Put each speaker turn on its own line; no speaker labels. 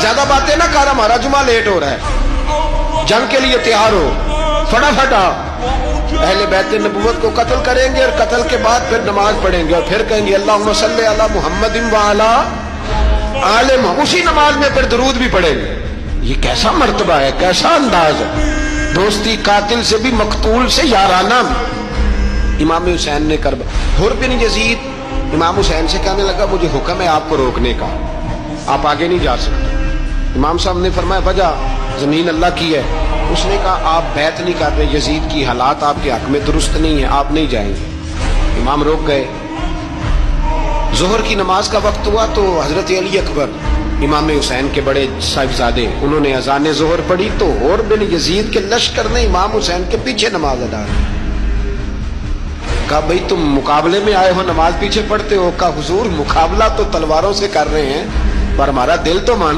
ज्यादा बातें ना कर, हमारा जुमा लेट हो रहा है, जंग के लिए तैयार हो, फटाफट आओ। अहले बैत नबुव्वत को कत्ल करेंगे और कत्ल के बाद फिर नमाज पढ़ेंगे और फिर कहेंगे अल्लाहुम्मा सल्ली अला मुहम्मदिन व अला आले मुहम्मद, उसी नमाज में फिर दरूद भी पढ़ेंगे। ये कैसा मर्तबा है, कैसा अंदाज है। दोस्ती कातिल से भी, मकतूल से याराना। इमाम हुसैन ने कर हुर बिन यजीद इमाम हुसैन से कहने लगा मुझे हुक्म है आपको रोकने का, आप आगे नहीं जा सकते। इमाम साहब ने फरमाया वजह जमीन अल्लाह की है। उसने कहा आप बैत नहीं कर रहे, यजीद की हालात आपके हक में दुरुस्त नहीं है, आप नहीं जाएंगे। इमाम रोक गए। जोहर की नमाज का वक्त हुआ तो हजरत अली अकबर इमाम हुसैन के बड़े साहिबजादे, उन्होंने अजान जोहर पढ़ी तो और बिन यजीद के लश्कर ने इमाम हुसैन के पीछे नमाज अदा की। कहा भाई तुम मुकाबले में आए हो, नमाज पीछे पढ़ते हो? कहा हुजूर मुकाबला तो तलवारों से कर रहे हैं पर हमारा दिल तो मान